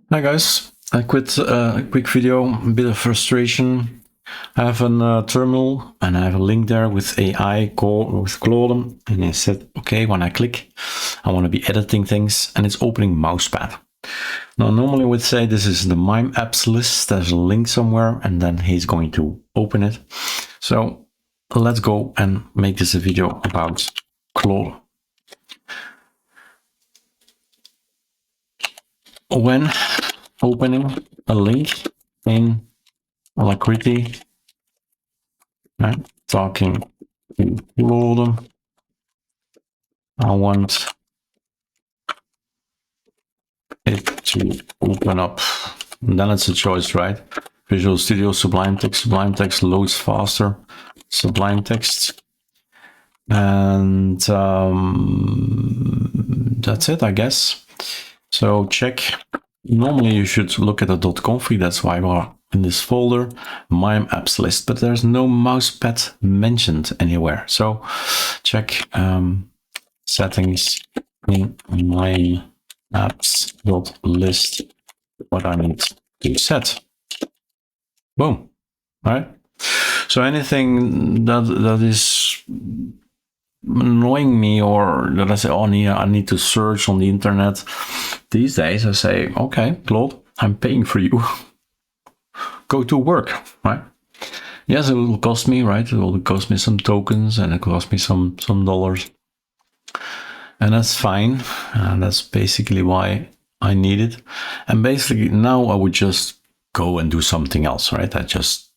Hi guys, a quick video, a bit of frustration. I have a terminal and I have a link there with AI call with Claude, and I said, okay, when I click, I want to be editing things, and it's opening Mousepad. Now, normally I would say this is the mimeapps.list. There's a link somewhere, and then he's going to open it. So let's go and make this a video about Claude. When opening a link in Alacritty, right, talking to Claude, I want it to open up. And then it's a choice, right? Visual Studio, Sublime Text. Sublime Text loads faster. Sublime Text. And that's it, I guess. So check. Normally you should look at the .config. That's why we're in this folder, mimeapps.list, but there's no mousepad mentioned anywhere. So check settings in mimeapps.list, what I need to set. Boom. All right. So anything that is annoying me, or that I say, oh, I need to search on the internet. These days I say, okay, Claude, I'm paying for you. Go to work, right? Yes, it will cost me, right? It will cost me some tokens and it cost me some dollars. And that's fine. And that's basically why I need it. And basically now I would just go and do something else, right? I just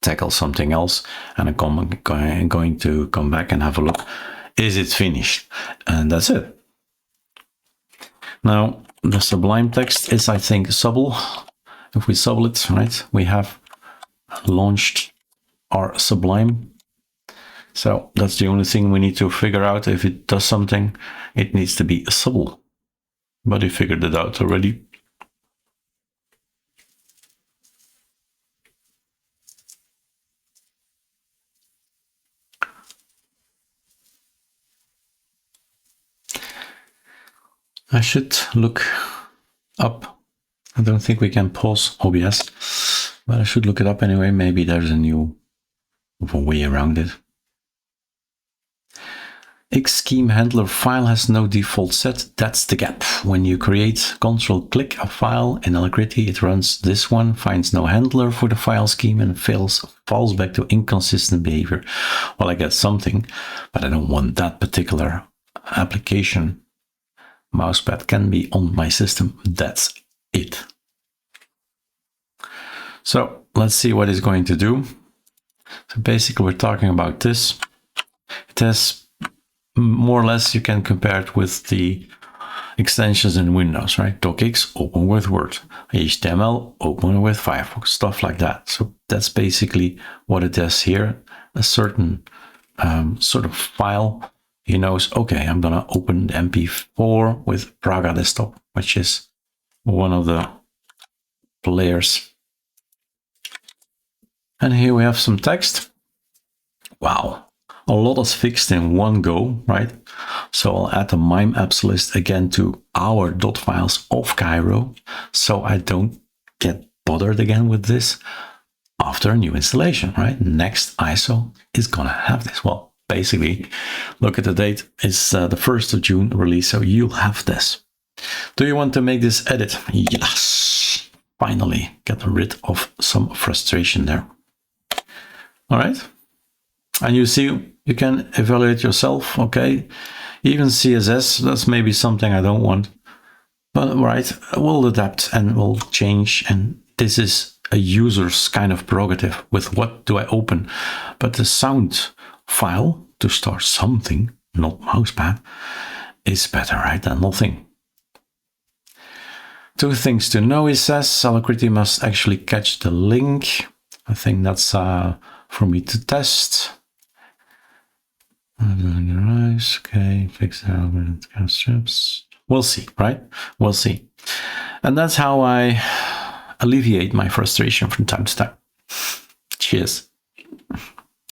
tackle something else, and I'm going to come back and have a look. Is it finished? And that's it. Now the Sublime Text is, I think, Subble. If we Subble it, right, we have launched our Sublime. So that's the only thing we need to figure out. If it does something, it needs to be Subble. But we figured it out already. I should look up. I don't think we can pause OBS, but I should look it up anyway. Maybe there's a new way around it. xscheme handler file has no default set. That's the gap. When you create ctrl-click a file in Alacritty, it runs this one, finds no handler for the file scheme, and falls back to inconsistent behavior. Well, I get something, but I don't want that particular application. Mousepad can be on my system. That's it. So let's see what it's going to do. So basically we're talking about this. It has more or less, you can compare it with the extensions in Windows, right? docx, open with Word. HTML, open with Firefox, stuff like that. So that's basically what it does here. A certain sort of file. He knows, okay, I'm gonna open the MP4 with Praga Desktop, which is one of the players. And here we have some text. Wow, a lot is fixed in one go, right? So I'll add the mimeapps.list again to our .files of Kiro, so I don't get bothered again with this after a new installation, right? Next ISO is gonna have this. Well, basically, look at the date. It's the 1st of June release, so you'll have this. Do you want to make this edit? Yes! Finally, get rid of some frustration there. All right. And you see, you can evaluate yourself, okay? Even CSS, that's maybe something I don't want. But right, we'll adapt and we'll change. And this is a user's kind of prerogative with what do I open. But the sound file to start something, not Mousepad, is better, right, than nothing. Two things to know, it says Alacritty must actually catch the link. I think that's for me to test. Okay, fix the strips. We'll see, right? We'll see. And that's how I alleviate my frustration from time to time. Cheers.